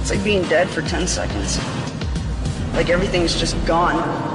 It's like being dead for 10 seconds. Like everything's just gone.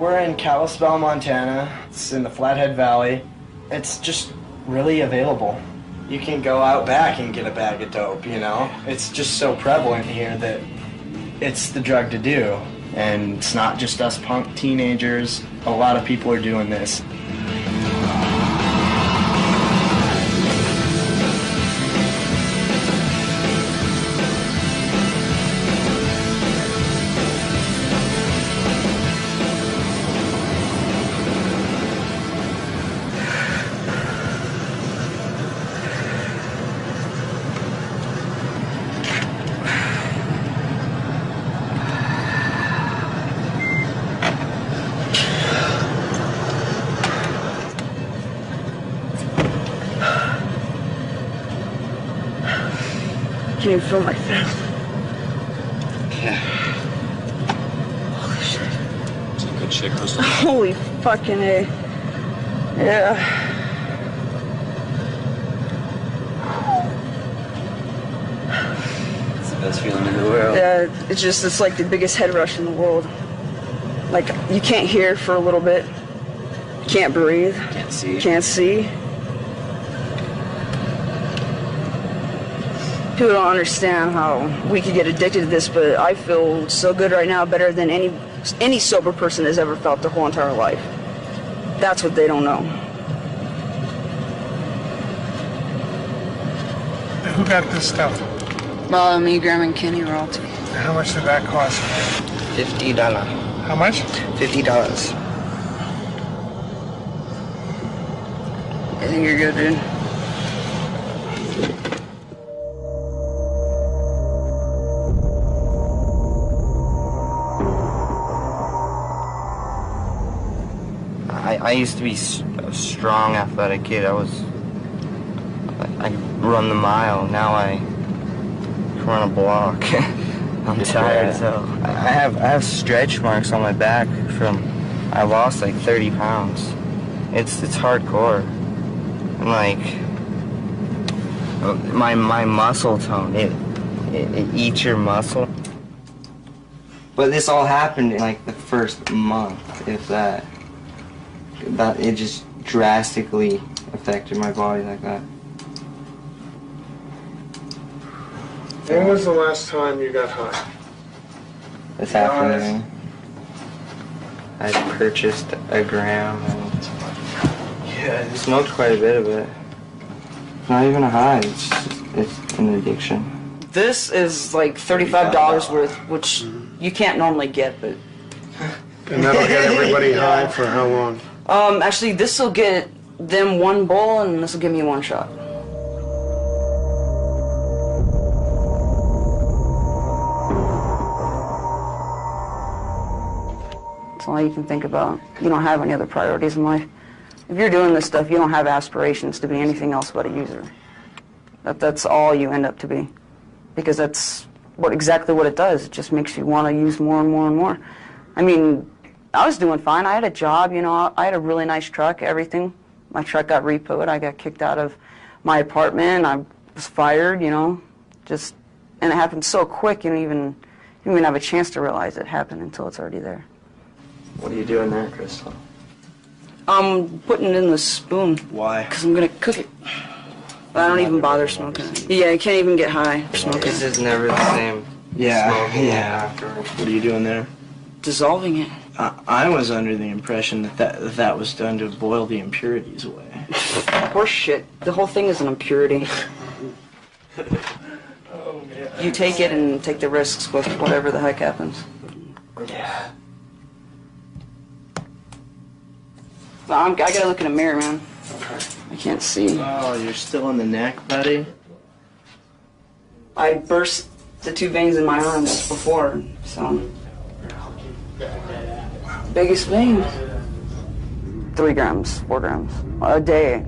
We're in Kalispell, Montana. It's in the Flathead Valley. It's just really available. You can go out back and get a bag of dope, you know? It's just so prevalent here that it's the drug to do. And it's not just us punk teenagers. A lot of people are doing this. Can you feel my fist? Yeah. Holy shit. It's a good shit, Crystal. Holy fucking A. Yeah. It's the best feeling in the world. Yeah, it's like the biggest head rush in the world. Like, you can't hear for a little bit. You can't breathe. Can't see. Can't see. People don't understand how we could get addicted to this, but I feel so good right now, better than any sober person has ever felt their whole entire life. That's what they don't know. Who got this stuff? Well, me, Graham, and Kenny were all together. How much did that cost? $50. How much? $50. I think you're good, dude. I used to be a strong, athletic kid. I run the mile. Now I run a block. I'm tired as hell. I have stretch marks on my back from I lost like 30 pounds. It's hardcore. And like my muscle tone, it eats your muscle. But this all happened in like the first month, if that. It just drastically affected my body like that. When was the last time you got high? This afternoon, I purchased a gram and I smoked quite a bit of it. Not even a high, it's an addiction. This is like $35 worth, which you can't normally get, but... And that'll get everybody high for how long? Actually, this will get them one bowl, and this will give me one shot. That's all you can think about. You don't have any other priorities in life. If you're doing this stuff, you don't have aspirations to be anything else but a user. That's all you end up to be. Because that's exactly what it does. It just makes you want to use more and more and more. I mean, I was doing fine. I had a job, you know, I had a really nice truck, everything. My truck got repoed. I got kicked out of my apartment. I was fired, you know, and it happened so quick, you don't even have a chance to realize it happened until it's already there. What are you doing there, Crystal? I'm putting it in the spoon. Why? Because I'm going to cook it. But I don't even bother smoking it. Yeah, I can't even get high smoking. This is never the same. Yeah. Afterwards. What are you doing there? Dissolving it. I was under the impression that was done to boil the impurities away. Horse shit. The whole thing is an impurity. You take it and take the risks with whatever the heck happens. Yeah. I gotta look in a mirror, man. I can't see. Oh, you're still in the neck, buddy? I burst the 2 veins in my arms before, so... Biggest veins. 3 grams, 4 grams a day.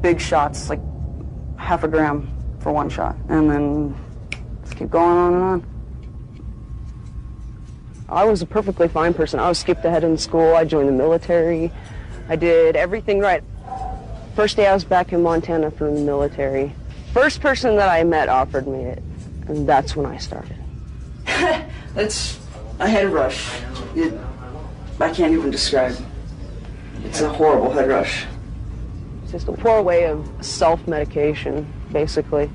Big shots, like half a gram for 1 shot. And then just keep going on and on. I was a perfectly fine person. I was skipped ahead in school. I joined the military. I did everything right. First day I was back in Montana from the military. First person that I met offered me it, and that's when I started. It's a head rush. I can't even describe. It's a horrible head rush. It's just a poor way of self-medication, basically.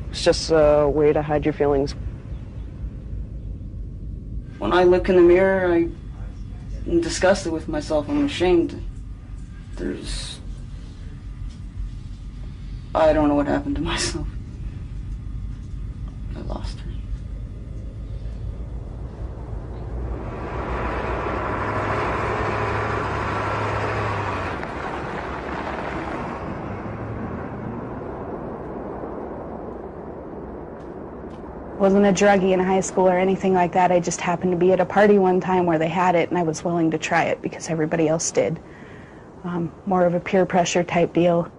It's just a way to hide your feelings. When I look in the mirror, I'm disgusted with myself. I'm ashamed. I don't know what happened to myself. I lost her. Wasn't a druggie in high school or anything like that. I just happened to be at a party one time where they had it, and I was willing to try it because everybody else did. More of a peer pressure type deal.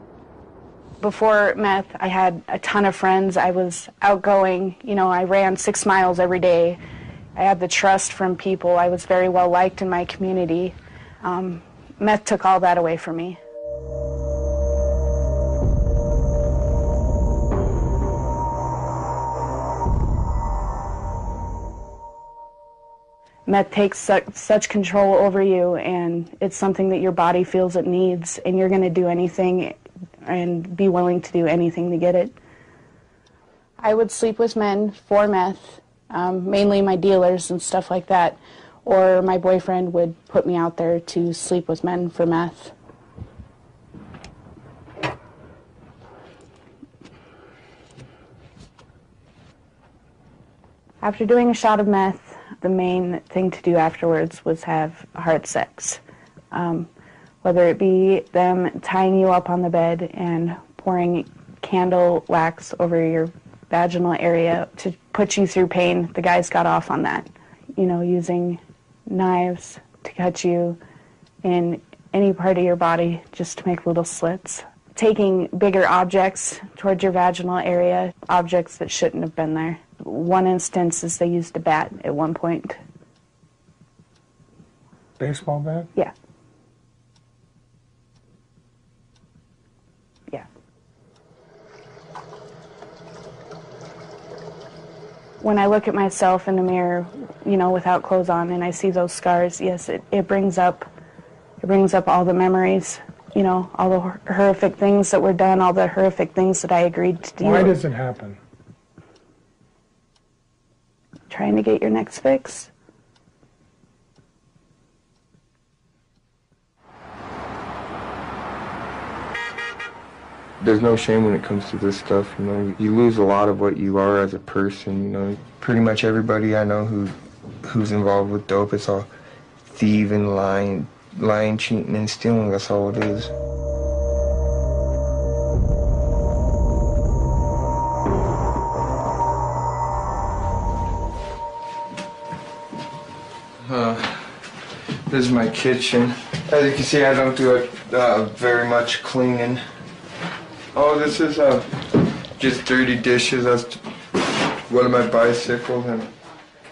Before meth, I had a ton of friends. I was outgoing. You know, I ran 6 miles every day. I had the trust from people. I was very well liked in my community. Meth took all that away from me. Meth takes such control over you, and it's something that your body feels it needs, and you're going to do anything and be willing to do anything to get it. I would sleep with men for meth, mainly my dealers and stuff like that, or my boyfriend would put me out there to sleep with men for meth. After doing a shot of meth, the main thing to do afterwards was have hard sex. Whether it be them tying you up on the bed and pouring candle wax over your vaginal area to put you through pain. The guys got off on that. You know, using knives to cut you in any part of your body just to make little slits. Taking bigger objects towards your vaginal area, objects that shouldn't have been there. One instance is they used a bat at one point. Baseball bat? Yeah. Yeah. when I look at myself in the mirror, you know, without clothes on, and I see those scars, yes, it brings up all the memories, you know, all the horrific things that were done, all the horrific things that I agreed to do. Why does it happen? Trying to get your next fix. There's no shame when it comes to this stuff, you know. You lose a lot of what you are as a person, you know. Pretty much everybody I know who's involved with dope, it's all thieving, lying, cheating, and stealing. That's all it is. This is my kitchen. As you can see, I don't do very much cleaning. Oh, this is just dirty dishes. That's one of my bicycles, and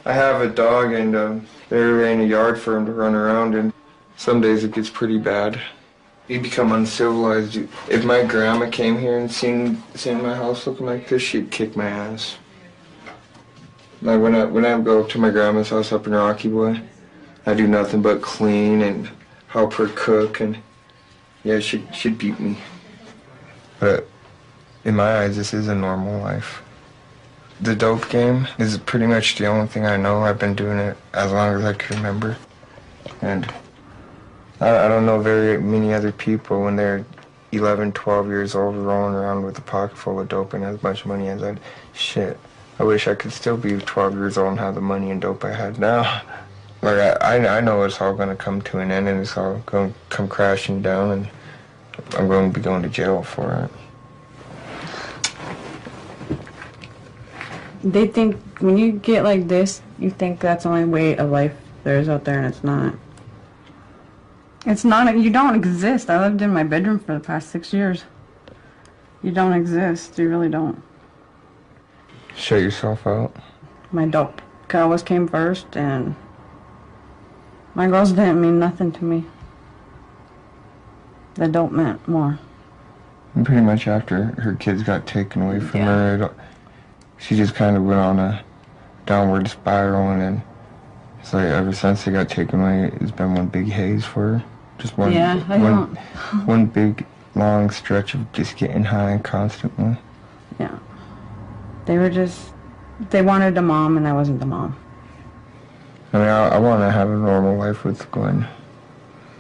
I have a dog, and there ain't a yard for him to run around in. Some days it gets pretty bad. You become uncivilized. If my grandma came here and seen my house looking like this, she'd kick my ass. Like when I go up to my grandma's house up in Rocky Boy, I do nothing but clean and help her cook, and yeah, she'd beat me. But in my eyes, this is a normal life. The dope game is pretty much the only thing I know. I've been doing it as long as I can remember. And I don't know very many other people when they're 11, 12 years old rolling around with a pocket full of dope and as much money as I. Shit, I wish I could still be 12 years old and have the money and dope I had now. Like, I know it's all going to come to an end, and it's all going to come crashing down, and I'm going to be going to jail for it. They think when you get like this, you think that's the only way of life there is out there, and it's not. It's not. You don't exist. I lived in my bedroom for the past 6 years. You don't exist. You really don't. Shut yourself out. My dope always came first, and my girls didn't mean nothing to me. The dope meant more. And pretty much after her kids got taken away from her, she just kind of went on a downward spiral, and then it's like ever since they got taken away, it's been one big haze for her. Just one, one big long stretch of just getting high constantly. Yeah. They wanted a mom, and I wasn't the mom. I mean, I want to have a normal life with Glenn.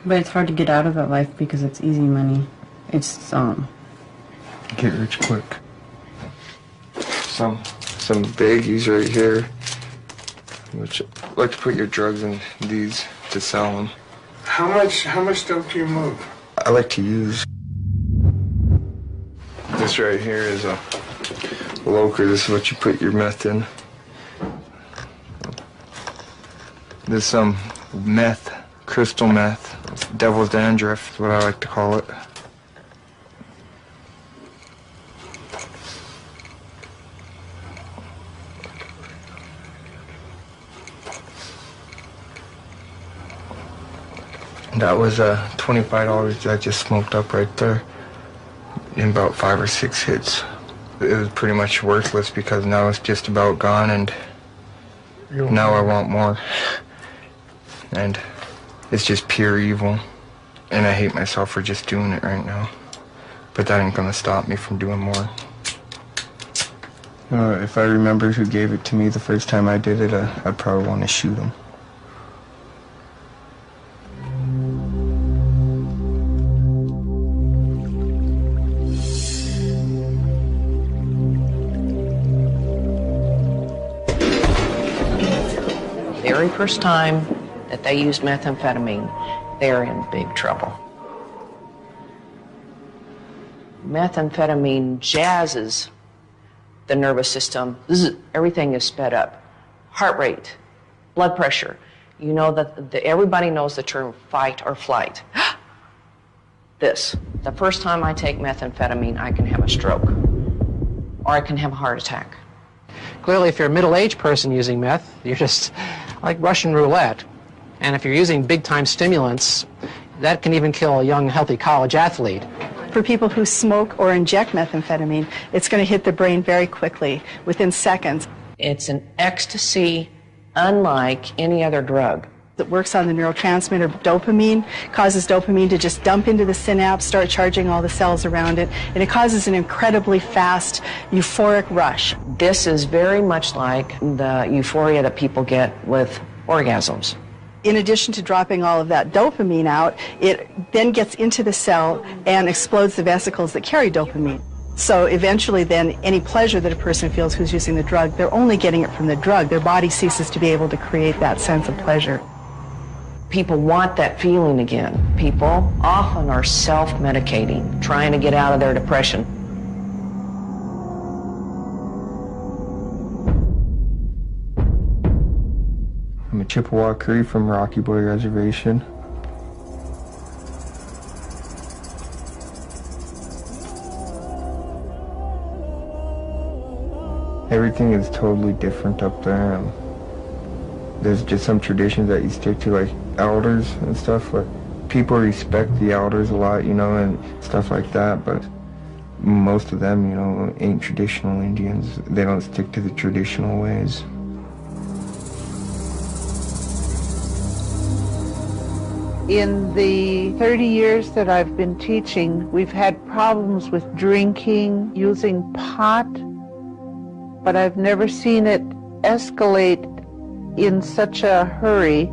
But it's hard to get out of that life because it's easy money. It's, Get rich quick. Some baggies right here, which I like to put your drugs in these to sell them. How much dope do you move? I like to use. This right here is a loker. This is what you put your meth in. This meth, crystal meth, devil's dandruff is what I like to call it. That was $25 that I just smoked up right there in about 5 or 6 hits. It was pretty much worthless because now it's just about gone, and now I want more. And it's just pure evil. And I hate myself for just doing it right now. But that ain't gonna stop me from doing more. If I remember who gave it to me the first time I did it, I'd probably want to shoot him. Very first time that they used methamphetamine, they're in big trouble. Methamphetamine jazzes the nervous system. Everything is sped up. Heart rate, blood pressure. You know that everybody knows the term fight or flight. The first time I take methamphetamine, I can have a stroke, or I can have a heart attack. Clearly, if you're a middle-aged person using meth, you're just like Russian roulette. And if you're using big-time stimulants, that can even kill a young, healthy college athlete. For people who smoke or inject methamphetamine, it's going to hit the brain very quickly, within seconds. It's an ecstasy unlike any other drug. It works on the neurotransmitter dopamine, causes dopamine to just dump into the synapse, start charging all the cells around it, and it causes an incredibly fast euphoric rush. This is very much like the euphoria that people get with orgasms. In addition to dropping all of that dopamine out, it then gets into the cell and explodes the vesicles that carry dopamine. So eventually then any pleasure that a person feels who's using the drug, they're only getting it from the drug. Their body ceases to be able to create that sense of pleasure. People want that feeling again. People often are self-medicating, trying to get out of their depression. I'm a Chippewa Cree from Rocky Boy Reservation. Everything is totally different up there. There's just some traditions that you stick to, like elders and stuff. Like people respect the elders a lot, you know, and stuff like that. But most of them, you know, ain't traditional Indians. They don't stick to the traditional ways. In the 30 years that I've been teaching, we've had problems with drinking, using pot, but I've never seen it escalate in such a hurry.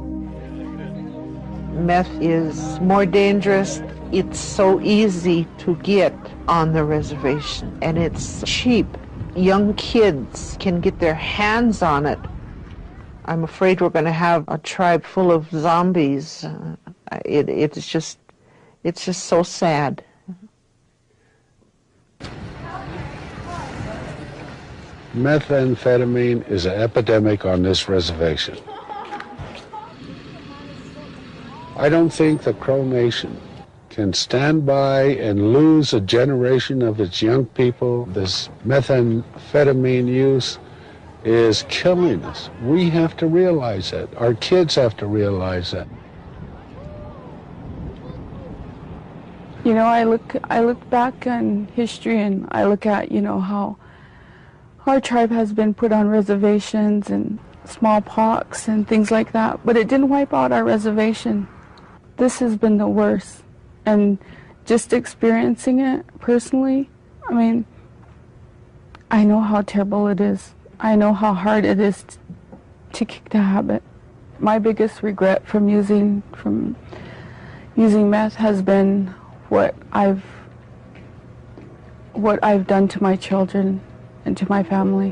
Meth is more dangerous. It's so easy to get on the reservation, and it's cheap. Young kids can get their hands on it. I'm afraid we're going to have a tribe full of zombies. It's just so sad. Methamphetamine is an epidemic on this reservation. I don't think the Crow Nation can stand by and lose a generation of its young people. This methamphetamine use is killing us. We have to realize that. Our kids have to realize that. You know, I look back on history and I look at, you know, how our tribe has been put on reservations and smallpox and things like that, but it didn't wipe out our reservation. This has been the worst. And just experiencing it personally, I mean, I know how terrible it is. I know how hard it is to kick the habit. My biggest regret from using meth has been what I've done to my children and to my family.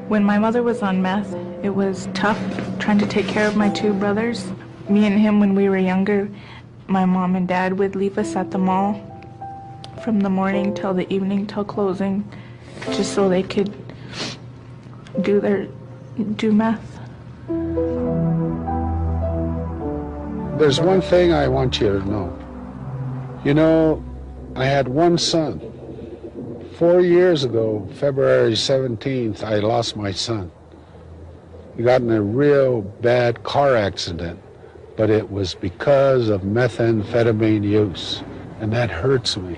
When my mother was on meth, it was tough trying to take care of my two brothers. Me and him, when we were younger, my mom and dad would leave us at the mall from the morning till the evening till closing, just so they could do meth. There's one thing I want you to know. You know, I had one son. 4 years ago, February 17th, I lost my son. He got in a real bad car accident, but it was because of methamphetamine use, and that hurts me.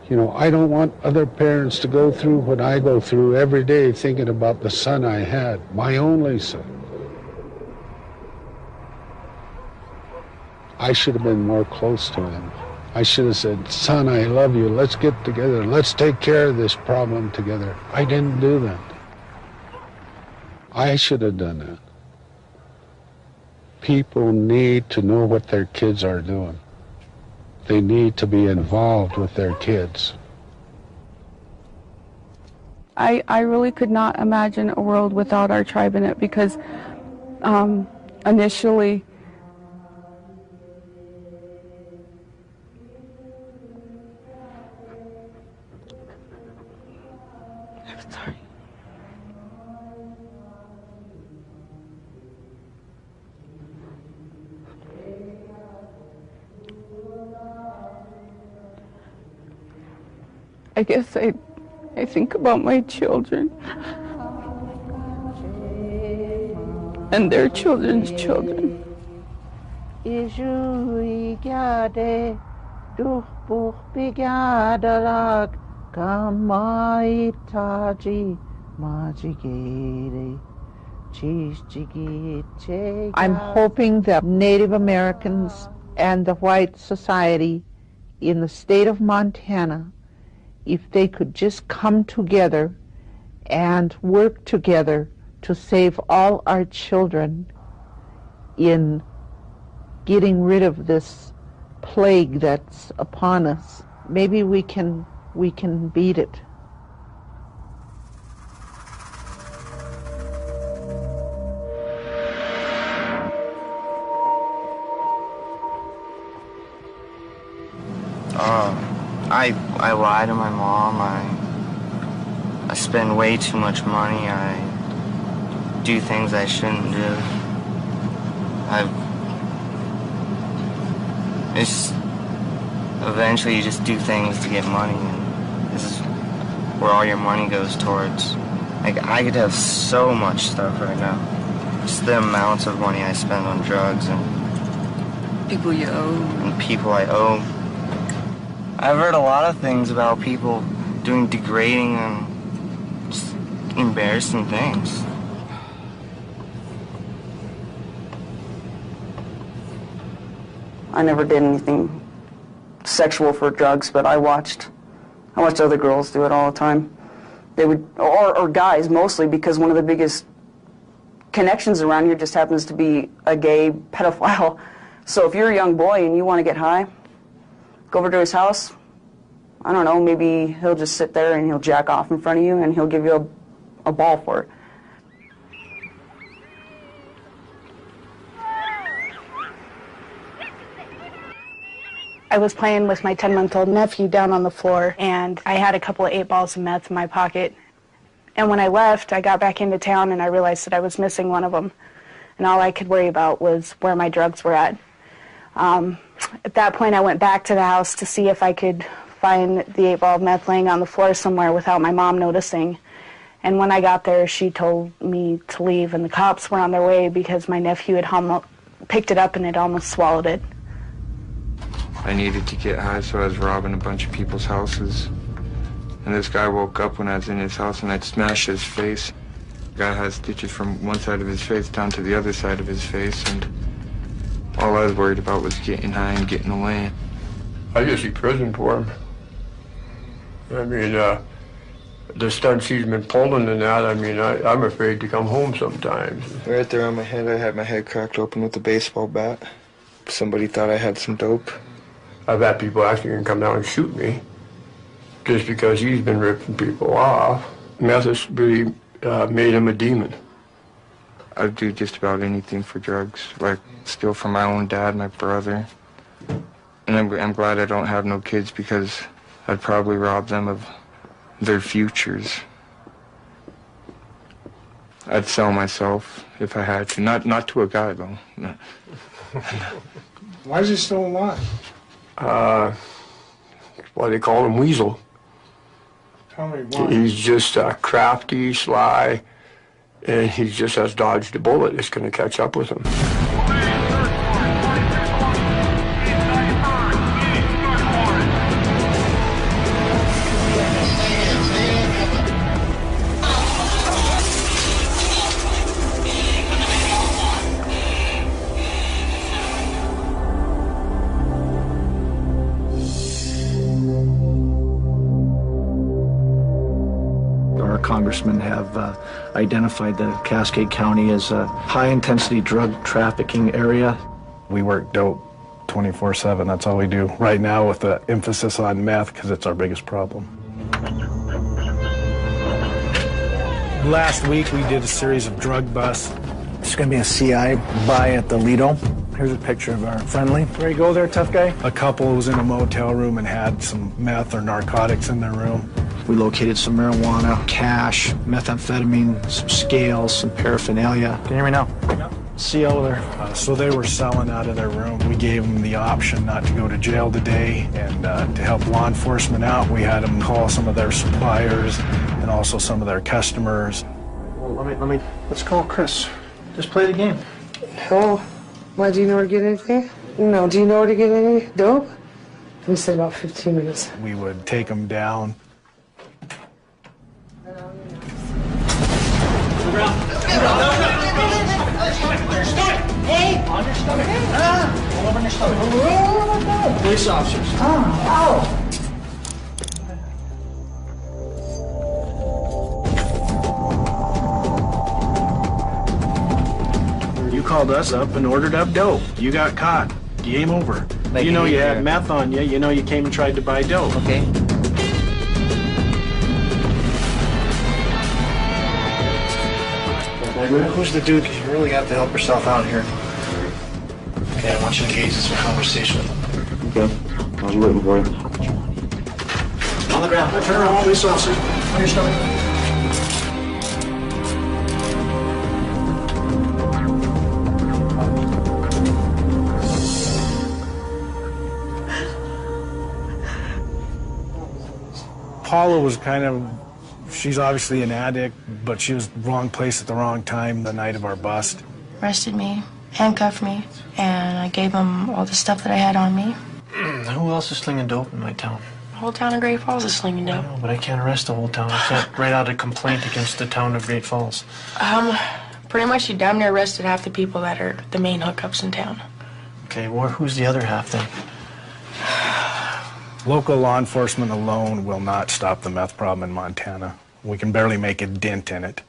You know, I don't want other parents to go through what I go through every day thinking about the son I had, my only son. I should have been more close to him. I should have said, son, I love you. Let's get together. Let's take care of this problem together. I didn't do that. I should have done that. People need to know what their kids are doing. They need to be involved with their kids. I really could not imagine a world without our tribe in it because initially I'm sorry. I guess I think about my children and their children's children. I'm hoping that Native Americans and the white society in the state of Montana, if they could just come together and work together to save all our children in getting rid of this plague that's upon us, maybe we can beat it. I lie to my mom. I spend way too much money. I do things I shouldn't do. Eventually you just do things to get money, and this is where all your money goes towards. Like, I could have so much stuff right now. Just the amounts of money I spend on drugs and people you owe. And people I owe. I've heard a lot of things about people doing degrading and just embarrassing things. I never did anything sexual for drugs, but I watched other girls do it all the time. They would, or guys mostly, because one of the biggest connections around here just happens to be a gay pedophile. So if you're a young boy and you want to get high, go over to his house. I don't know, maybe he'll just sit there and he'll jack off in front of you and he'll give you a ball for it. I was playing with my 10-month-old nephew down on the floor, and I had a couple of 8 balls of meth in my pocket. And when I left, I got back into town and I realized that I was missing one of them. And all I could worry about was where my drugs were at. At that point, I went back to the house to see if I could find the 8 ball of meth laying on the floor somewhere without my mom noticing. And when I got there, she told me to leave, and the cops were on their way because my nephew had picked it up and had almost swallowed it. I needed to get high, so I was robbing a bunch of people's houses. And this guy woke up when I was in his house, and I'd smash his face. The guy had stitches from one side of his face down to the other side of his face, and all I was worried about was getting high and getting away. I just see prison for him. I mean, the stunts he's been pulling and that, I mean, I'm afraid to come home sometimes. Right there on my head, I had my head cracked open with a baseball bat. Somebody thought I had some dope. I've had people actually gonna come down and shoot me just because he's been ripping people off. Meth has really made him a demon. I'd do just about anything for drugs, like steal from my own dad, my brother. And I'm glad I don't have no kids, because I'd probably rob them of their futures. I'd sell myself if I had to. Not to a guy, though. No. Why is he still alive? Well, they call him Weasel. Tell me why. He's just crafty, sly, and he just has dodged a bullet. It's going to catch up with him. Congressmen have identified the Cascade County as a high-intensity drug trafficking area. We work dope 24/7. That's all we do right now, with the emphasis on meth because it's our biggest problem. Last week we did a series of drug busts. There's going to be a CI by at the Lido. Here's a picture of our friendly. Where you go there, tough guy? A couple was in a motel room and had some meth or narcotics in their room. We located some marijuana, cash, methamphetamine, some scales, some paraphernalia. Can you hear me now? Yeah. CO there. So they were selling out of their room. We gave them the option not to go to jail today, and to help law enforcement out, we had them call some of their suppliers and also some of their customers. Well, let's call Chris. Just play the game. Oh, why, do you know where to get anything? No, do you know where to get any dope? We said about 15 minutes. We would take them down. Police officers. You called us up and ordered up dope. You got caught. Game over. Like you know you here. had meth on you. You know you came and tried to buy dope. Okay. Who's the dude? You really got to help yourself out here. Okay, I want you to engage in some conversation with him. Okay. I was waiting for you. On the ground. Turn around, police officer. On your stomach. Paula was kind of, she's obviously an addict, but she was wrong place at the wrong time the night of our bust. Arrested me, handcuffed me, and I gave them all the stuff that I had on me. Who else is slinging dope in my town? The whole town of Great Falls is slinging dope. No, but I can't arrest the whole town. I can't write out a complaint against the town of Great Falls. Pretty much you damn near arrested half the people that are the main hookups in town. Okay, well, who's the other half then? Local law enforcement alone will not stop the meth problem in Montana. We can barely make a dent in it.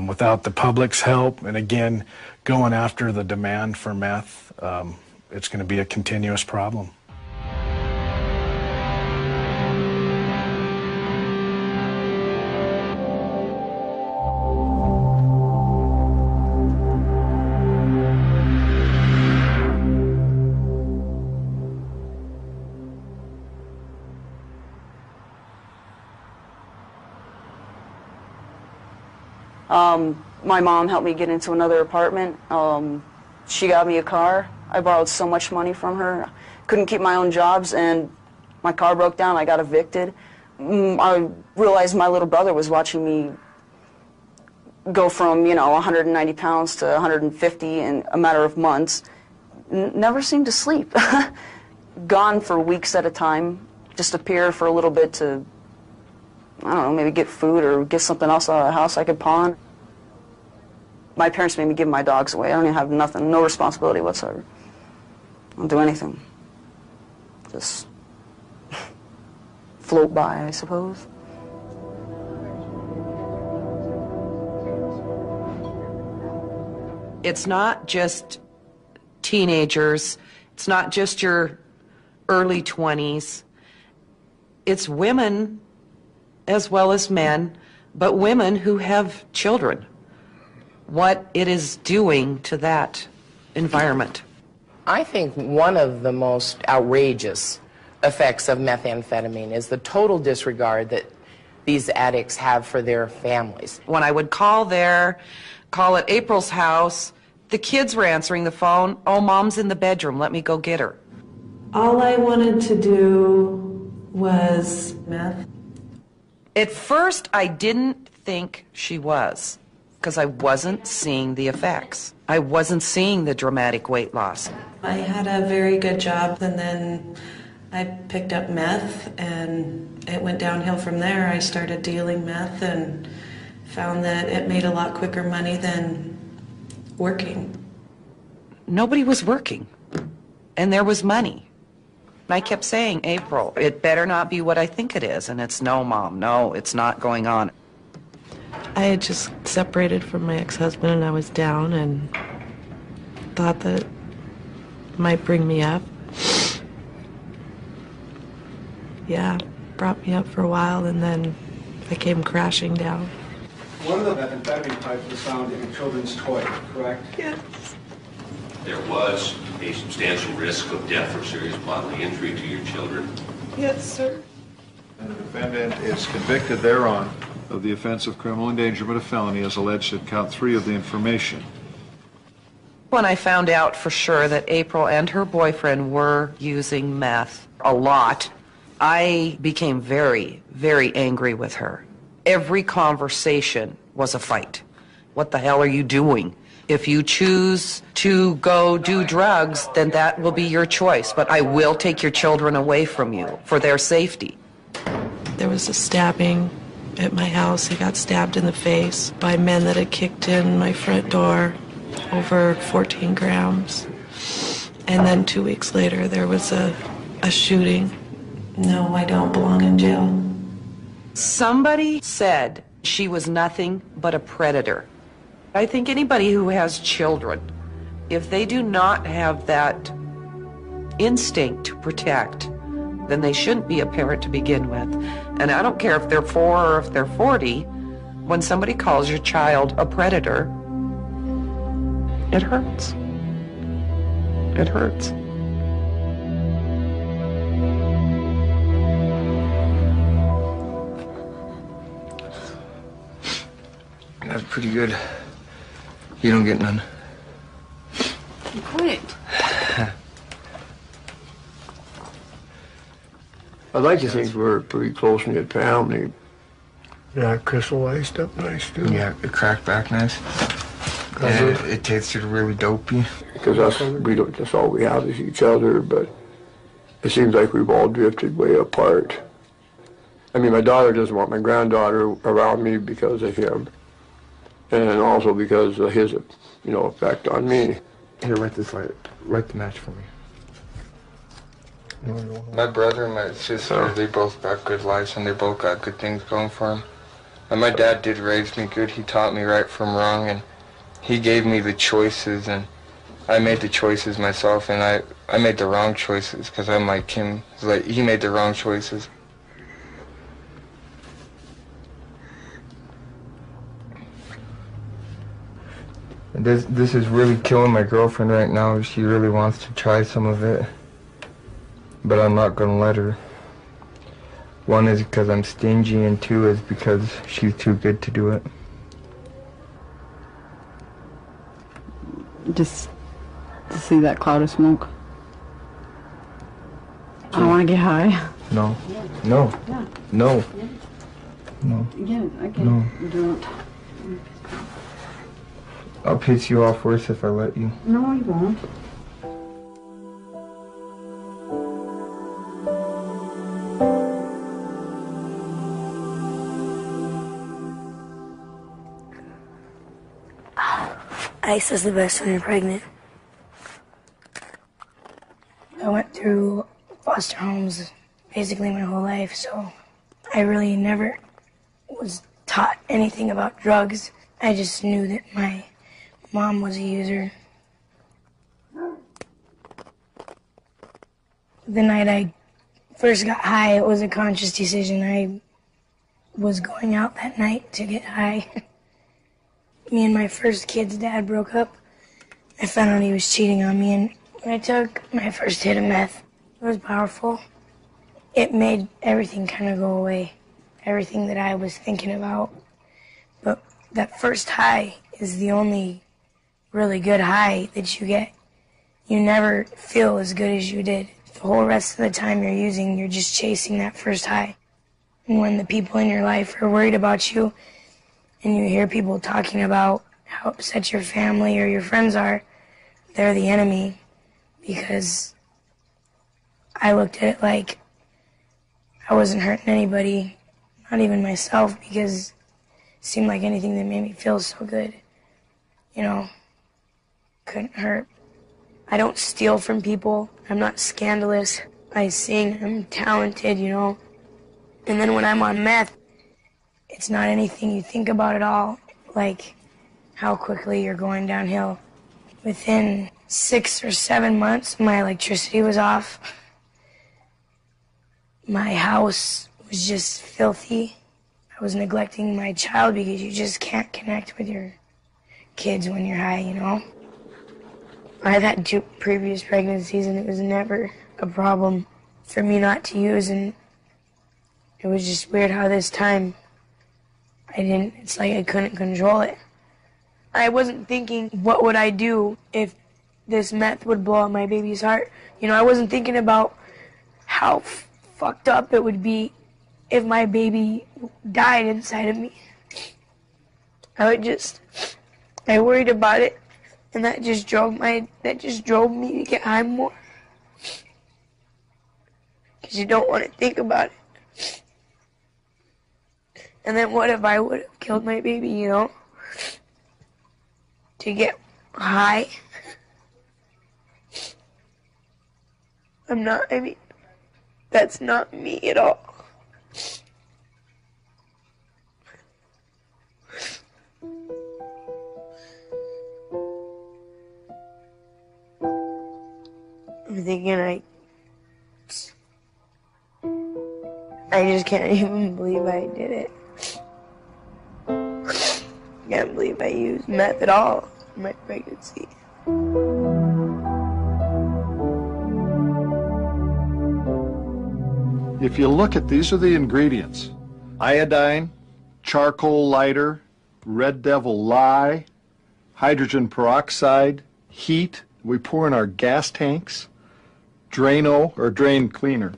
Without the public's help, and again, going after the demand for meth, it's going to be a continuous problem. My mom helped me get into another apartment. She got me a car. I borrowed so much money from her. Couldn't keep my own jobs, and my car broke down. I got evicted. I realized my little brother was watching me go from, 190 pounds to 150 in a matter of months. Never seemed to sleep. Gone for weeks at a time. Just appear for a little bit to, I don't know, maybe get food or get something else out of the house I could pawn. My parents made me give my dogs away. I don't even have nothing, no responsibility whatsoever. I don't do anything. Just float by, I suppose. It's not just teenagers. It's not just your early 20s. It's women as well as men, but women who have children. What it is doing to that environment. I think one of the most outrageous effects of methamphetamine is the total disregard that these addicts have for their families. When I would call at April's house, the kids were answering the phone. Oh, Mom's in the bedroom. Let me go get her. All I wanted to do was meth. At first, I didn't think she was, because I wasn't seeing the effects. I wasn't seeing the dramatic weight loss. I had a very good job, and then I picked up meth, and it went downhill from there. I started dealing meth and found that it made a lot quicker money than working. Nobody was working, and there was money. And I kept saying, April, it better not be what I think it is. And it's, no, Mom, no, it's not going on. I had just separated from my ex-husband, and I was down and thought that it might bring me up. Yeah, brought me up for a while, and then I came crashing down. One of the methamphetamine pipes was found in a children's toy, correct? Yes. There was a substantial risk of death or serious bodily injury to your children. Yes, sir. And the defendant is convicted thereon of the offense of criminal endangerment of felony as alleged at count 3 of the information. When I found out for sure that April and her boyfriend were using meth a lot, I became very, very angry with her. Every conversation was a fight. What the hell are you doing? If you choose to go do drugs, then that will be your choice. But I will take your children away from you for their safety. There was a stabbing at my house. I got stabbed in the face by men that had kicked in my front door over 14 grams. And then 2 weeks later, there was a shooting. No, I don't belong in jail. Somebody said she was nothing but a predator. I think anybody who has children, if they do not have that instinct to protect, then they shouldn't be a parent to begin with. And I don't care if they're 4 or if they're 40, when somebody calls your child a predator, it hurts. It hurts. That's pretty good. You don't get none. Quit. I'd like to think we're a pretty close-knit family. Yeah, crystallized up nice, too. Yeah, it cracked back nice. And it tasted really dopey. Because that's all we have is each other, but it seems like we've all drifted way apart. I mean, my daughter doesn't want my granddaughter around me because of him, and also because of his, effect on me. Here, write the match for me. My brother and my sister, they both got good lives and they both got good things going for them. And my dad did raise me good. He taught me right from wrong, and he gave me the choices, and I made the choices myself, and I made the wrong choices because I'm like him. He made the wrong choices. This is really killing my girlfriend right now. She really wants to try some of it, but I'm not gonna let her. 1 is because I'm stingy, and 2 is because she's too good to do it. Just to see that cloud of smoke. I want to get high. No. No. Yeah. No. Yeah. No. I get it. I get No. it. You don't. I'll piss you off worse if I let you. No, you won't. Ice is the best when you're pregnant. I went through foster homes basically my whole life, so I really never was taught anything about drugs. I just knew that my mom was a user. The night I first got high, it was a conscious decision. I was going out that night to get high. Me and my first kid's dad broke up. I found out he was cheating on me, and when I took my first hit of meth, it was powerful. It made everything kind of go away, everything that I was thinking about. But that first high is the only really good high that you get. You never feel as good as you did. The whole rest of the time you're using, you're just chasing that first high. And when the people in your life are worried about you, and you hear people talking about how upset your family or your friends are, they're the enemy. Because I looked at it like I wasn't hurting anybody, not even myself, because it seemed like anything that made me feel so good, couldn't hurt. I don't steal from people. I'm not scandalous. I sing. I'm talented, And then when I'm on meth, it's not anything you think about at all, like how quickly you're going downhill. Within 6 or 7 months, my electricity was off. My house was just filthy. I was neglecting my child because you just can't connect with your kids when you're high, I've had 2 previous pregnancies, and it was never a problem for me not to use, and it was just weird how this time it's like I couldn't control it. I wasn't thinking, what would I do if this meth would blow up my baby's heart? I wasn't thinking about how fucked up it would be if my baby died inside of me. I worried about it, and that just drove me to get high more. Because you don't want to think about it. And then what if I would have killed my baby, To get high. That's not me at all. I'm thinking I just can't even believe I did it. I can't believe I used meth at all in my pregnancy. If you look at, these are the ingredients: iodine, charcoal lighter, red devil lye, hydrogen peroxide, heat. We pour in our gas tanks, Drano or drain cleaner.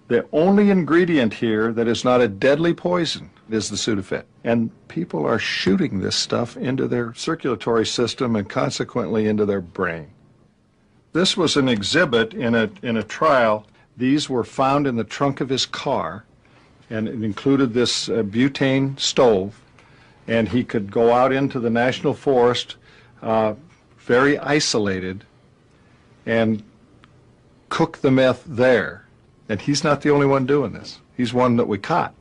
The only ingredient here that is not a deadly poison is the Sudafed. And people are shooting this stuff into their circulatory system and consequently into their brain. This was an exhibit in a trial. These were found in the trunk of his car, and it included this butane stove, and he could go out into the national forest, very isolated, and cook the meth there. And he's not the only one doing this. He's one that we caught.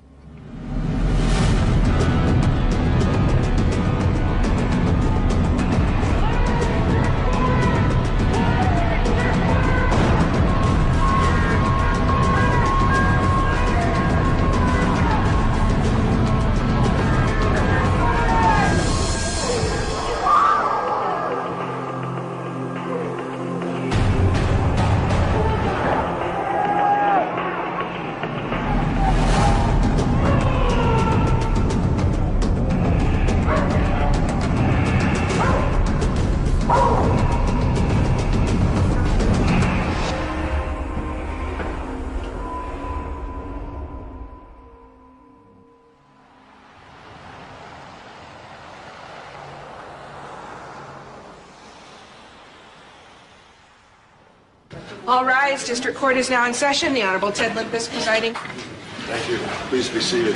All rise. District Court is now in session. The Honorable Ted Limpus presiding. Thank you. Please be seated.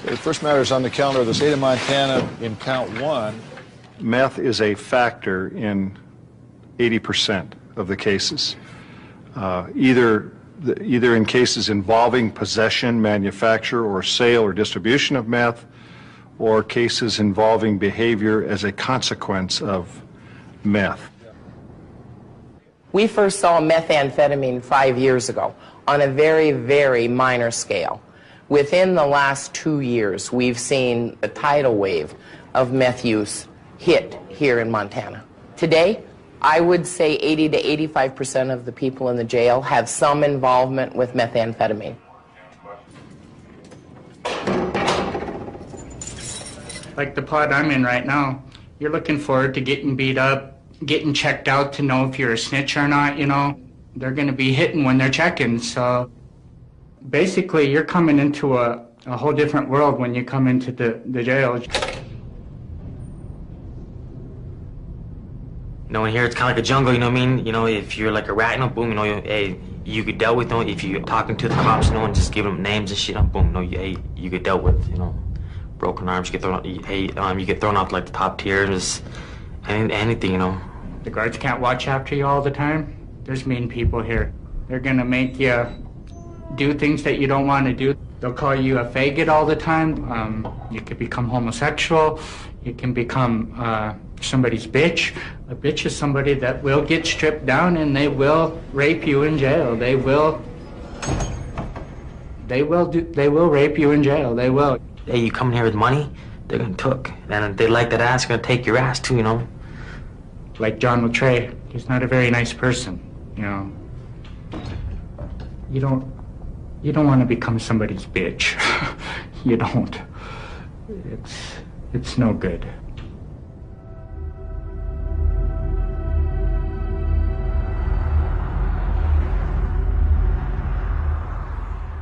The first matter is on the calendar of the state of Montana in count 1. Meth is a factor in 80% of the cases, either in cases involving possession, manufacture, or sale or distribution of meth, or cases involving behavior as a consequence of meth. We first saw methamphetamine 5 years ago on a very, very minor scale. Within the last 2 years, we've seen a tidal wave of meth use hit here in Montana. Today, I would say 80 to 85% of the people in the jail have some involvement with methamphetamine. Like the pod I'm in right now, you're looking forward to getting beat up, getting checked out to know if you're a snitch or not, you know. They're going to be hitting when they're checking, so basically you're coming into a whole different world when you come into the jail. You know, in here it's kind of like a jungle, you know what I mean? You know, if you're like a rat, you know, boom, you know, hey, you get dealt with, you know, if you're talking to the cops, you know, and just giving them names and shit, boom, you know, hey, you get dealt with, you know. Broken arms, you get thrown out, you get thrown out like the top tier, just anything, you know. The guards can't watch after you all the time. There's mean people here. They're gonna make you do things that you don't want to do. They'll call you a faggot all the time. You could become homosexual. You can become somebody's bitch. A bitch is somebody that will get stripped down and they will rape you in jail. They will rape you in jail. They will. Hey, you come here with money, they're gonna took. And they like that ass, gonna take your ass too, you know. Like John Latrey, he's not a very nice person, you know. You don't want to become somebody's bitch. You don't. It's no good.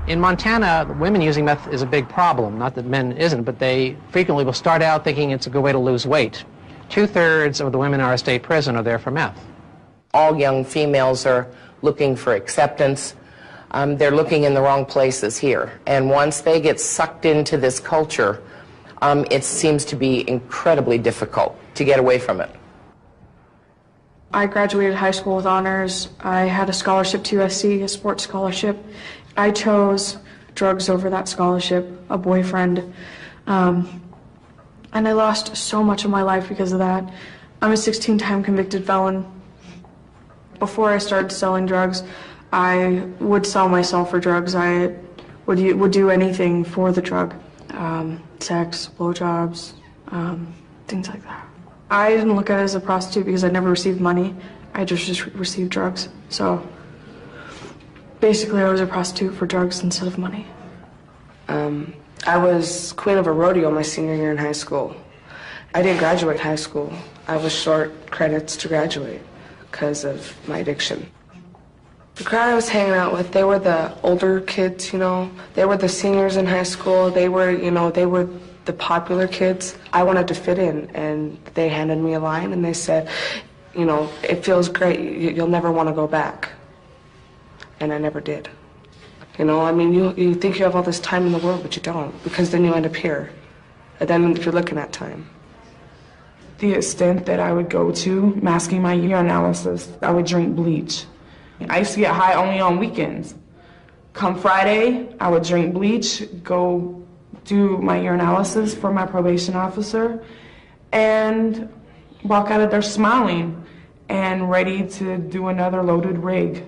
In Montana, women using meth is a big problem. Not that men isn't, but they frequently will start out thinking it's a good way to lose weight. 2/3 of the women in our state prison are there for meth. All young females are looking for acceptance. They're looking in the wrong places here. And once they get sucked into this culture, it seems to be incredibly difficult to get away from it. I graduated high school with honors. I had a scholarship to USC, a sports scholarship. I chose drugs over that scholarship, a boyfriend, and I lost so much of my life because of that. I'm a 16-time convicted felon. Before I started selling drugs, I would sell myself for drugs. I would do anything for the drug, sex, blowjobs, things like that. I didn't look at it as a prostitute because I never received money. I just received drugs. So basically I was a prostitute for drugs instead of money. I was queen of a rodeo my senior year in high school. I didn't graduate high school. I was short credits to graduate because of my addiction. The crowd I was hanging out with, they were the older kids, you know. They were the seniors in high school. They were, you know, they were the popular kids. I wanted to fit in, and they handed me a line and they said, you know, it feels great. You'll never want to go back. And I never did. You know, I mean, you think you have all this time in the world, but you don't, because then you end up here. And then you're looking at time. The extent that I would go to, masking my urinalysis, I would drink bleach. I used to get high only on weekends. Come Friday, I would drink bleach, go do my urinalysis for my probation officer, and walk out of there smiling and ready to do another loaded rig,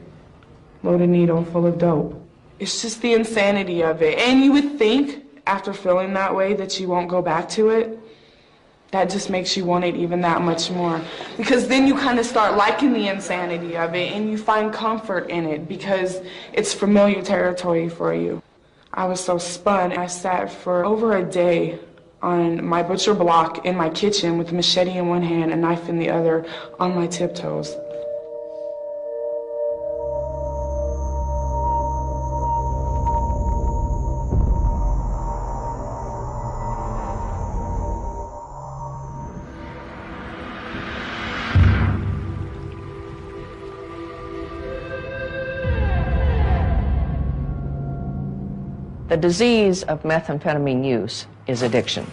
loaded needle full of dope. It's just the insanity of it. And you would think, after feeling that way, that you won't go back to it. That just makes you want it even that much more. Because then you kind of start liking the insanity of it and you find comfort in it because it's familiar territory for you. I was so spun. I sat for over a day on my butcher block in my kitchen with a machete in one hand, a knife in the other, on my tiptoes. The disease of methamphetamine use is addiction.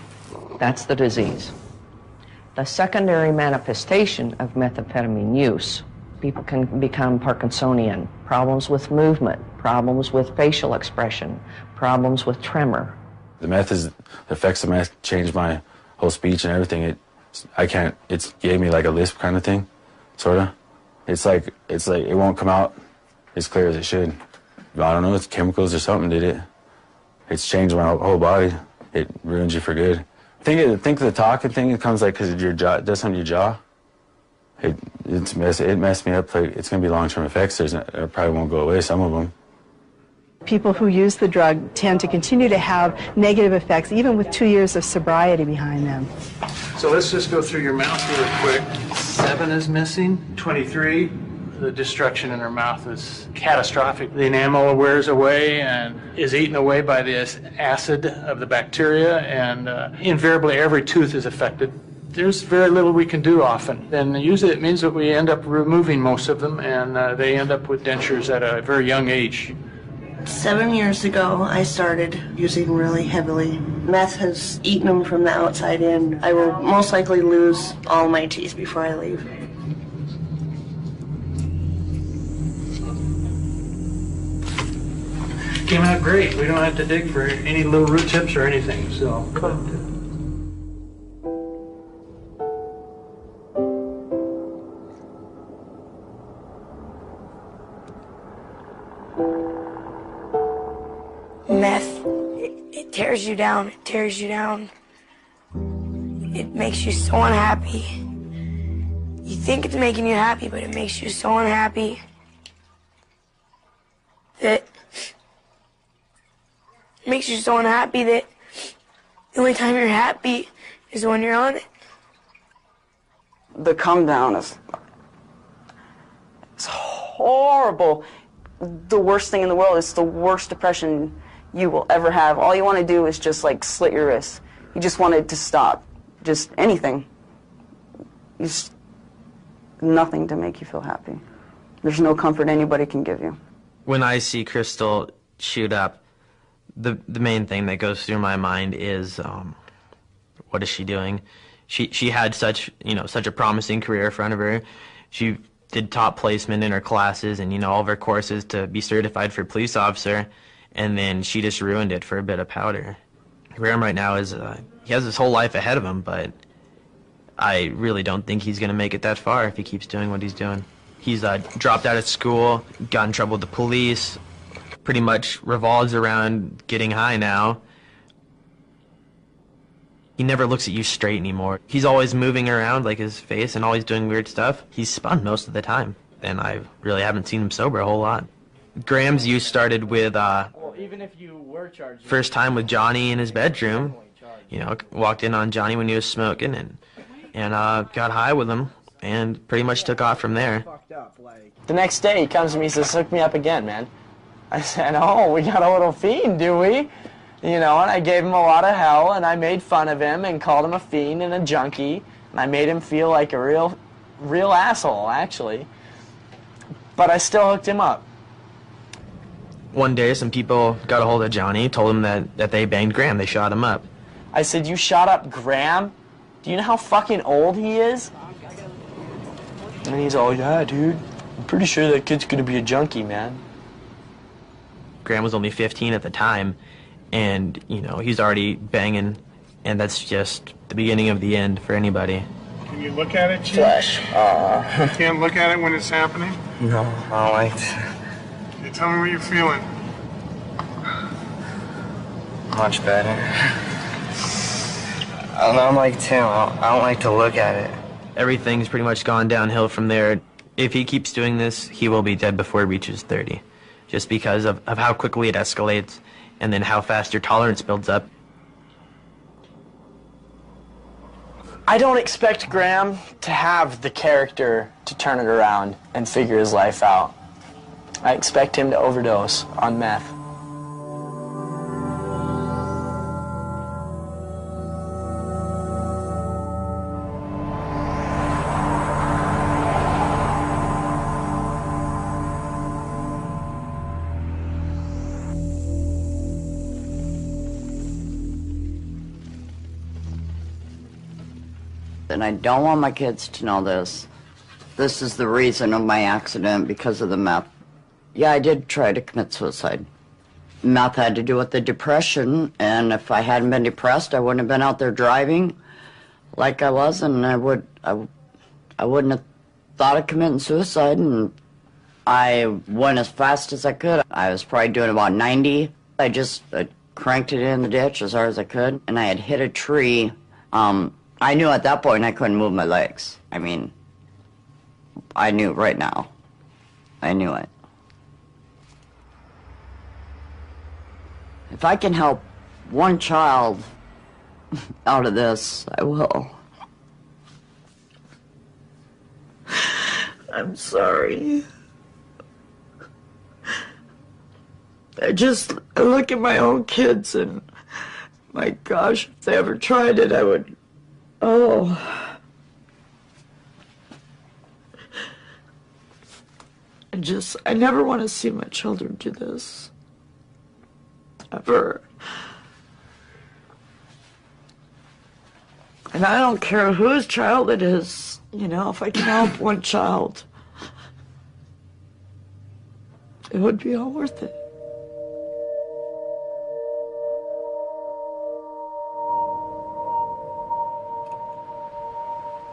That's the disease. The secondary manifestation of methamphetamine use, people can become Parkinsonian, problems with movement, problems with facial expression, problems with tremor. The effects of meth changed my whole speech and everything. It gave me like a lisp kind of thing, sorta. It's like it won't come out as clear as it should. I don't know, it's chemicals or something did it. It's changed my whole body. It ruins you for good. Think the talking thing, it comes like because your jaw, it does something to your jaw. It messed me up. Like, it's going to be long-term effects. It probably won't go away, some of them. People who use the drug tend to continue to have negative effects, even with 2 years of sobriety behind them. So let's just go through your mouth real quick. 7 is missing. 23. The destruction in her mouth is catastrophic. The enamel wears away and is eaten away by this acid of the bacteria, and invariably every tooth is affected. There's very little we can do often. And usually it means that we end up removing most of them, and they end up with dentures at a very young age. 7 years ago, I started using really heavily. Meth has eaten them from the outside in. I will most likely lose all my teeth before I leave. Came out great. We don't have to dig for any little root tips or anything, so. Meth, it tears you down. It tears you down. It makes you so unhappy. You think it's making you happy, but it makes you so unhappy that the only time you're happy is when you're on it. The come down is horrible. The worst thing in the world. It's the worst depression you will ever have. All you want to do is just like slit your wrists. You just want it to stop. Just anything. Just nothing to make you feel happy. There's no comfort anybody can give you. When I see Crystal shoot up, the main thing that goes through my mind is, what is she doing? She had such a promising career in front of her. She did top placement in her classes and, you know, all of her courses to be certified for police officer, and then she just ruined it for a bit of powder. Graham right now is, he has his whole life ahead of him, but I really don't think he's going to make it that far if he keeps doing what he's doing. He's dropped out of school, got in trouble with the police, pretty much revolves around getting high now. He never looks at you straight anymore. He's always moving around, like his face, and always doing weird stuff. He's spun most of the time, and I really haven't seen him sober a whole lot. Graham's use started with first time with Johnny in his bedroom. You know, walked in on Johnny when he was smoking and got high with him and pretty much took off from there. The next day he comes to me and says, hook me up again, man. I said, oh, we got a little fiend, do we? You know, and I gave him a lot of hell, and I made fun of him and called him a fiend and a junkie, and I made him feel like a real asshole, actually. But I still hooked him up. One day some people got a hold of Johnny, told him that they banged Graham, they shot him up. I said, you shot up Graham? Do you know how fucking old he is? And he's all, yeah, dude, I'm pretty sure that kid's gonna be a junkie, man. Graham was only 15 at the time, and, you know, he's already banging, and that's just the beginning of the end for anybody. Can you look at it, Chief? Flesh. You can't look at it when it's happening? No, I don't like to. Okay, tell me what you're feeling. Much better. I'm like Tim. I don't like to look at it. Everything's pretty much gone downhill from there. If he keeps doing this, he will be dead before he reaches 30, just because of how quickly it escalates and then how fast your tolerance builds up. I don't expect Graham to have the character to turn it around and figure his life out. I expect him to overdose on meth. And I don't want my kids to know this. This is the reason of my accident, because of the meth. Yeah, I did try to commit suicide. Meth had to do with the depression, and if I hadn't been depressed, I wouldn't have been out there driving like I was, and I wouldn't have thought of committing suicide, and I went as fast as I could. I was probably doing about 90. I just cranked it in the ditch as hard as I could, and I had hit a tree. I knew at that point I couldn't move my legs. I mean, I knew right now. I knew it. If I can help one child out of this, I will. I'm sorry. I look at my own kids and, my gosh, if they ever tried it, I would, I never want to see my children do this. Ever. And I don't care whose child it is, you know, if I can help one child, it would be all worth it.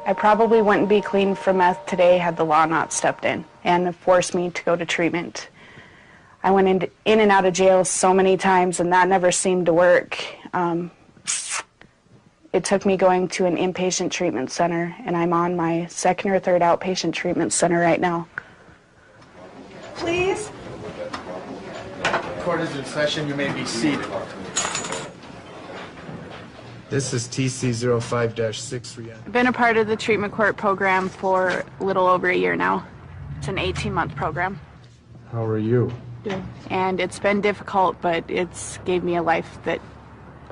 I probably wouldn't be clean from meth today had the law not stepped in and forced me to go to treatment. I went in and out of jail so many times, and that never seemed to work. It took me going to an inpatient treatment center, and I'm on my second or third outpatient treatment center right now. Please? Court is in session. You may be seated. This is TC 05-6. I've been a part of the treatment court program for a little over a year now. It's an 18-month program. How are you? And it's been difficult, but it's gave me a life that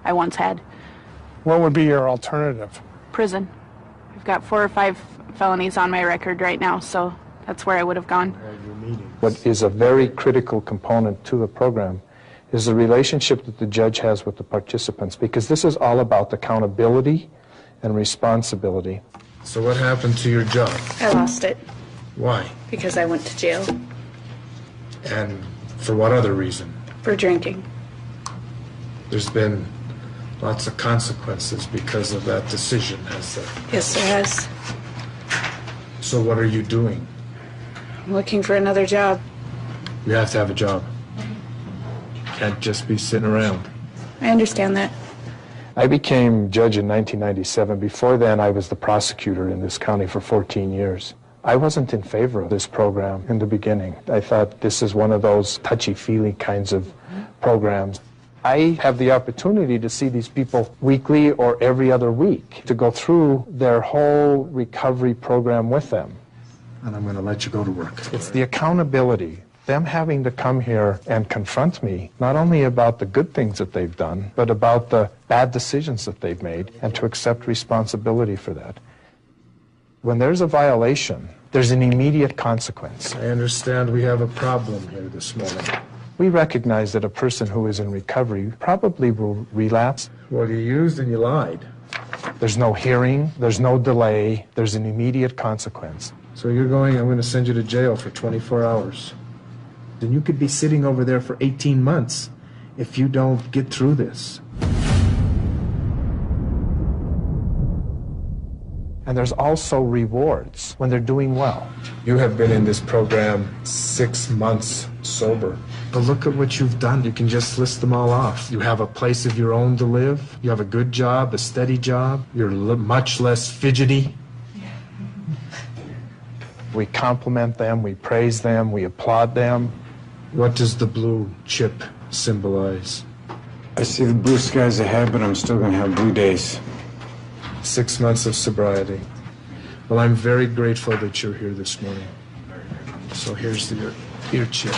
I once had. What would be your alternative? Prison. I've got 4 or 5 felonies on my record right now, so that's where I would have gone. What is a very critical component to the program is the relationship that the judge has with the participants, because this is all about accountability and responsibility. So what happened to your job? I lost it. Why? Because I went to jail And for what other reason? for drinking. There's been lots of consequences because of that decision, has there? Yes, there has. So what are you doing? I'm looking for another job. You have to have a job. Can't just be sitting around. I understand that. I became judge in 1997. Before then, I was the prosecutor in this county for 14 years. I wasn't in favor of this program in the beginning. I thought this is one of those touchy-feely kinds of programs. I have the opportunity to see these people weekly or every other week, to go through their whole recovery program with them. And I'm going to let you go to work. It's the accountability, them having to come here and confront me, not only about the good things that they've done, but about the bad decisions that they've made, and to accept responsibility for that. When there's a violation, there's an immediate consequence. I understand we have a problem here this morning. We recognize that a person who is in recovery probably will relapse. Well, you used and you lied. There's no hearing, there's no delay, there's an immediate consequence. So I'm going to send you to jail for 24 hours. Then you could be sitting over there for 18 months if you don't get through this. And there's also rewards when they're doing well. You have been in this program 6 months sober. But look at what you've done. You can just list them all off. You have a place of your own to live. You have a good job, a steady job. You're much less fidgety. We compliment them, we praise them, we applaud them. What does the blue chip symbolize? I see the blue skies ahead, but I'm still going to have blue days. 6 months of sobriety. Well, I'm very grateful that you're here this morning. So here's your chip.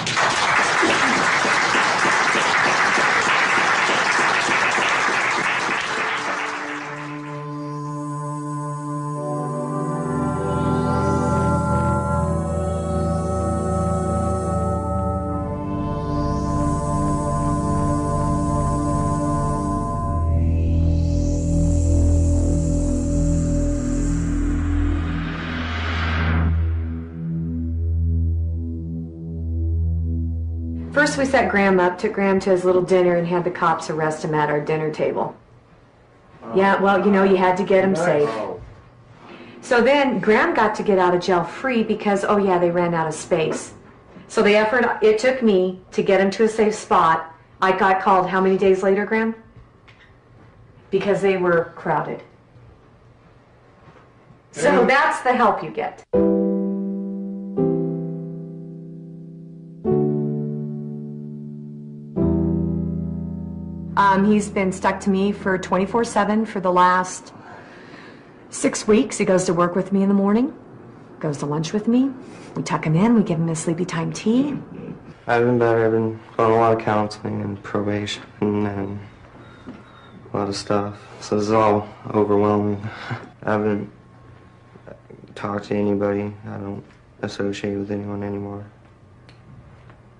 First, we set Graham up, took Graham to his little dinner, and had the cops arrest him at our dinner table. Yeah, well, you know, you had to get him safe. So then Graham got to get out of jail free because, oh yeah, they ran out of space. So the effort it took me to get him to a safe spot, I got called how many days later, Graham? Because they were crowded. So that's the help you get. He's been stuck to me for 24/7 for the last 6 weeks. He goes to work with me in the morning, goes to lunch with me. We tuck him in, we give him his sleepy time tea. I've been better. I've been going a lot of counseling and probation and a lot of stuff. So this is all overwhelming. I haven't talked to anybody. I don't associate with anyone anymore.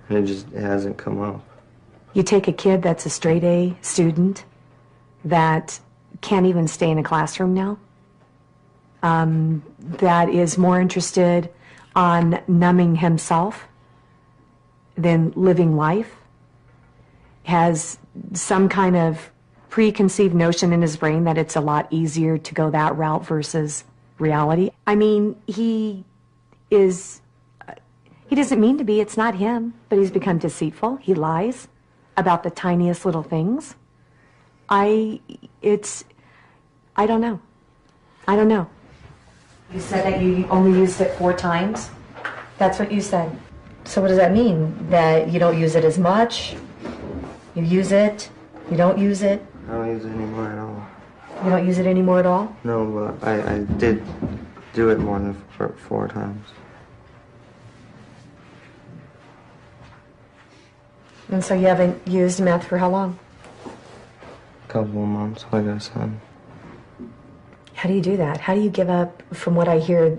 And it hasn't come up. You take a kid that's a straight A student that can't even stay in a classroom now, that is more interested on numbing himself than living life, has some kind of preconceived notion in his brain that it's a lot easier to go that route versus reality. I mean, he doesn't mean to be, it's not him, but he's become deceitful. He lies about the tiniest little things. I don't know. I don't know. You said that you only used it 4 times? That's what you said. So what does that mean? That you don't use it as much? You use it? You don't use it? I don't use it anymore at all. You don't use it anymore at all? No, but I did do it more than 4 times. And so you haven't used meth for how long? A couple of months, like I said. How do you do that? How do you give up, from what I hear,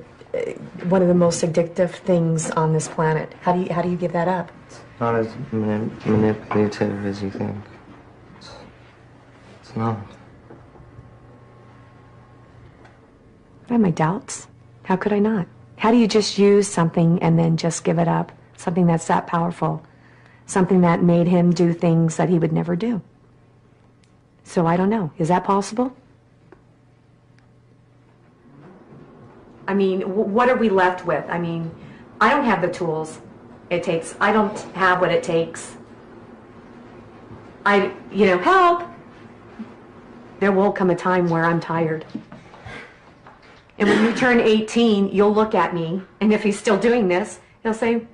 one of the most addictive things on this planet? How do you give that up? It's not as manipulative as you think. It's not. I have my doubts. How could I not? How do you just use something and then just give it up? Something that's that powerful. Something that made him do things that he would never do. So I don't know. Is that possible? I mean, what are we left with? I mean, I don't have the tools it takes. I don't have what it takes. Help! There will come a time where I'm tired. And when you turn 18, you'll look at me, and if he's still doing this, he'll say,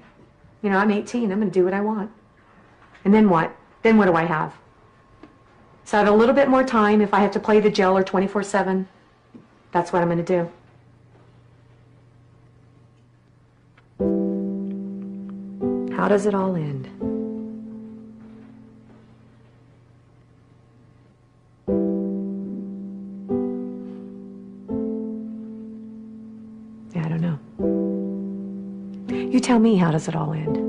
I'm 18, I'm going to do what I want. And then what? Then what do I have? So I have a little bit more time. If I have to play the jailer 24/7, that's what I'm going to do. How does it all end? I don't know. You tell me, how does it all end?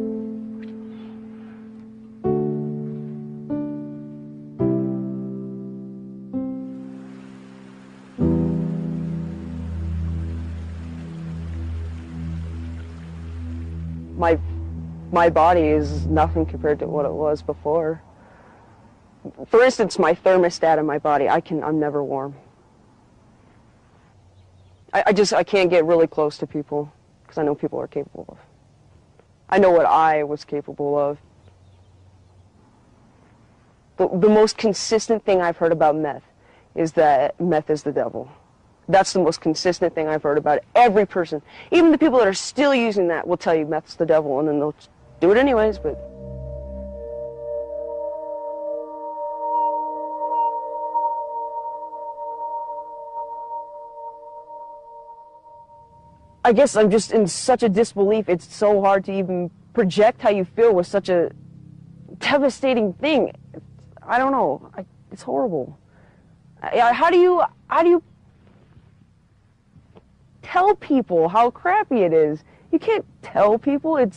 My body is nothing compared to what it was before. For instance, my thermostat in my body, I'm never warm. I can't get really close to people because I know people are capable of. I know what I was capable of. The most consistent thing I've heard about meth is that meth is the devil. That's the most consistent thing I've heard about it. Every person, even the people that are still using that, will tell you meth's the devil, and then they'll do it anyways, but... I guess I'm just in such a disbelief. It's so hard to even project how you feel with such a devastating thing. I don't know. It's horrible. How do you tell people how crappy it is? You can't tell people. You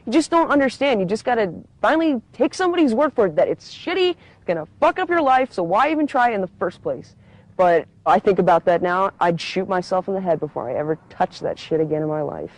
just don't understand. You just gotta finally take somebody's word for it that it's shitty, it's gonna fuck up your life, so why even try it in the first place? But I think about that now, I'd shoot myself in the head before I ever touch that shit again in my life.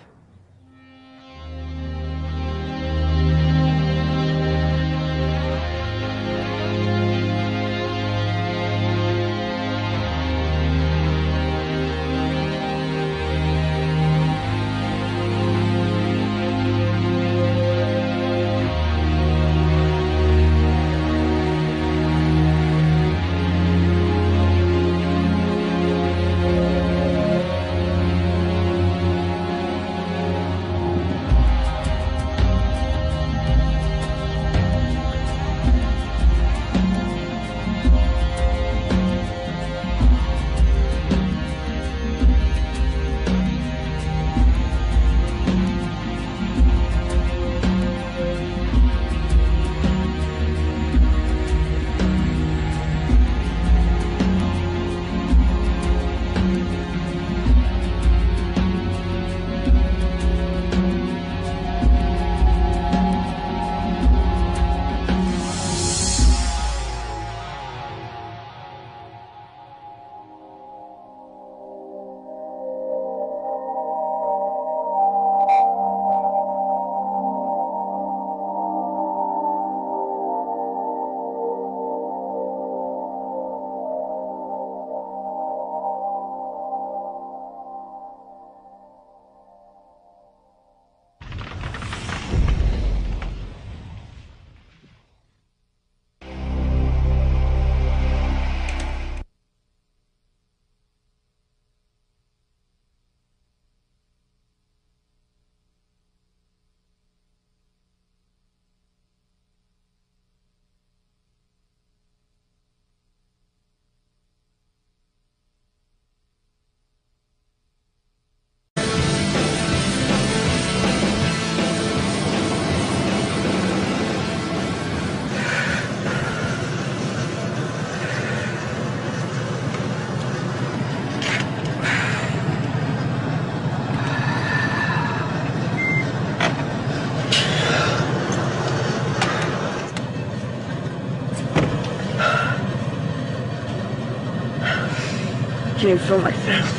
Can you feel my fist?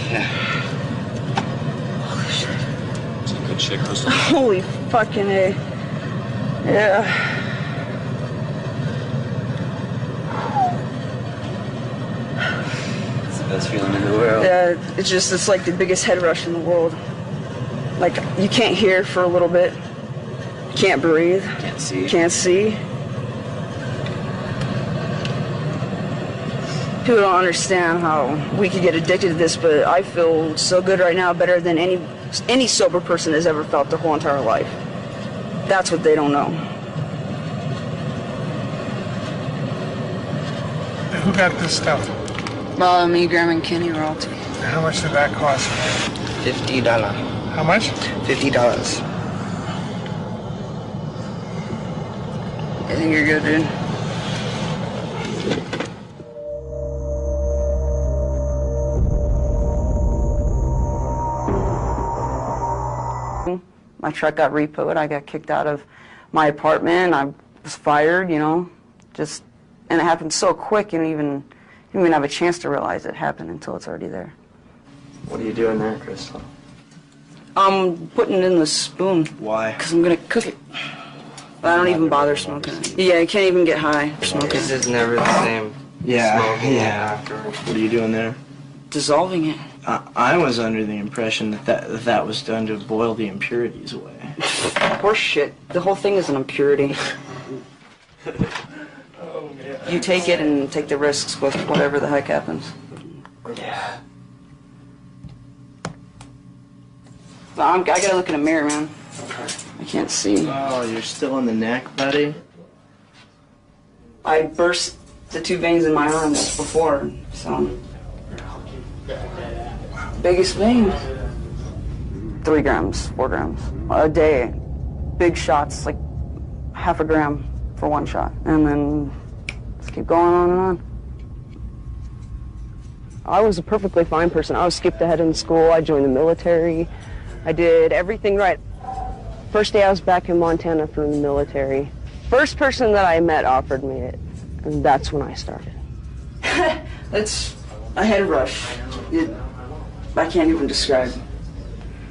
Yeah. shit, Crystal. Holy fucking A. Yeah. It's the best feeling in the world. Yeah, it's like the biggest head rush in the world. Like, you can't hear for a little bit. You can't breathe. Can't see. Can't see. People don't understand how we could get addicted to this, but I feel so good right now, better than any sober person has ever felt their whole entire life. That's what they don't know. Who got this stuff? Well, me, Graham, and Kenny royalty. How much did that cost? $50. How much? $50. I think you're good, dude. My truck got repoed. I got kicked out of my apartment. I was fired, you know, and it happened so quick. You don't even have a chance to realize it happened until it's already there. What are you doing there, Crystal? I'm putting it in the spoon. Why? Because I'm gonna cook it. But I don't even bother smoking it. Yeah, I can't even get high for smoking. This is never the same. Smoking afterwards. What are you doing there? Dissolving it. I was under the impression that was done to boil the impurities away. Horse shit. The whole thing is an impurity. You take it and take the risks with whatever the heck happens. Yeah. I gotta look in a mirror, man. I can't see. Oh, you're still in the neck, buddy? I burst the 2 veins in my arms before, so... Biggest vein. 3 grams, 4 grams a day. Big shots, like half a gram for 1 shot. And then just keep going on and on. I was a perfectly fine person. I was skipped ahead in school. I joined the military. I did everything right. First day I was back in Montana from the military. First person that I met offered me it, and that's when I started. It's a head rush. I can't even describe.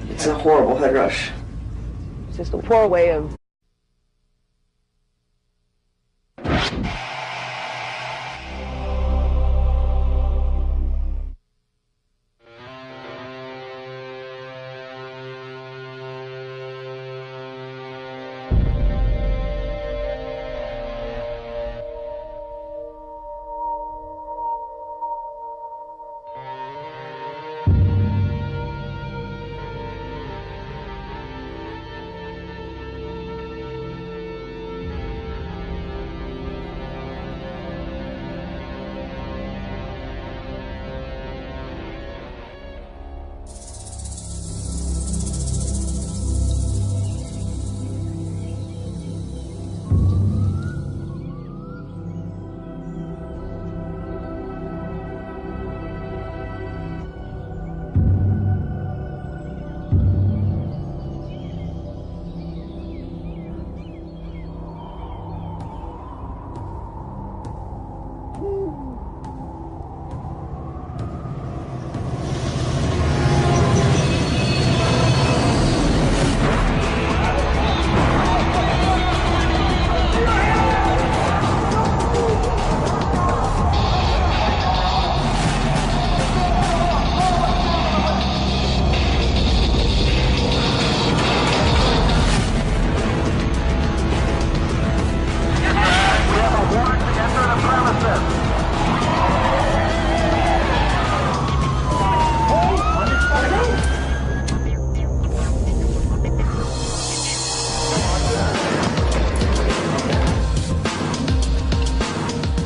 It's a horrible head rush. It's just a poor way of...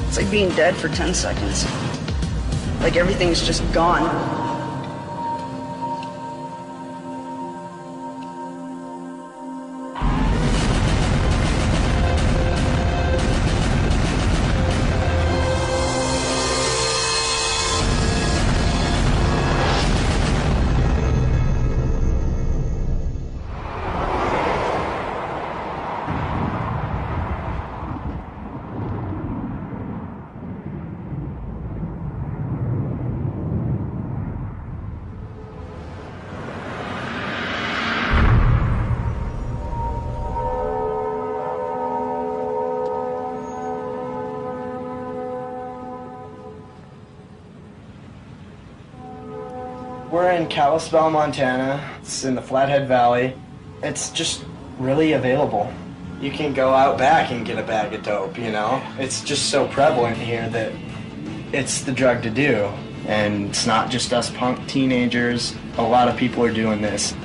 It's like being dead for 10 seconds. Like everything's just gone. We're in Kalispell, Montana. It's in the Flathead Valley. It's just really available. You can go out back and get a bag of dope, you know? It's just so prevalent here that it's the drug to do. And it's not just us punk teenagers. A lot of people are doing this.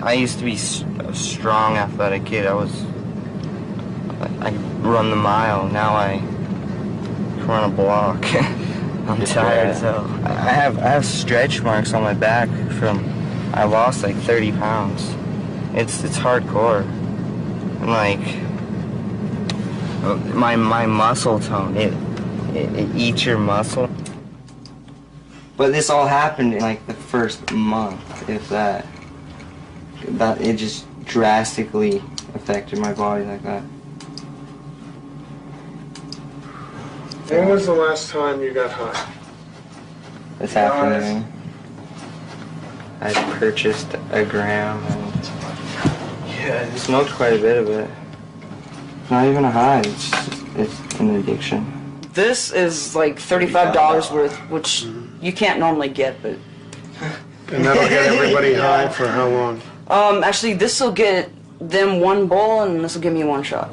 I used to be a strong, athletic kid. I run the mile. Now I run a block. I'm tired, so I have stretch marks on my back from I lost like 30 pounds. It's hardcore. And like my muscle tone, it eats your muscle. But this all happened in like the first month, if that. It just drastically affected my body like that. When was the last time you got high? This afternoon. I purchased a gram and I smoked quite a bit of it. It's not even a high, it's an addiction. This is like $35 worth, which you can't normally get, but... And that'll get everybody high for how long? Actually, this will get them one bowl, and this will give me one shot.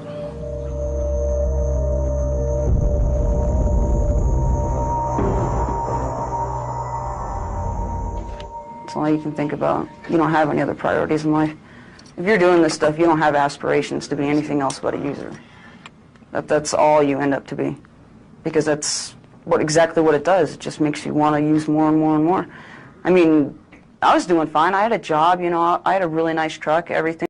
That's all you can think about. You don't have any other priorities in life. If you're doing this stuff, you don't have aspirations to be anything else but a user. That's all you end up to be. Because that's exactly what it does. It just makes you want to use more and more and more. I mean, I was doing fine. I had a job, you know, I had a really nice truck, everything.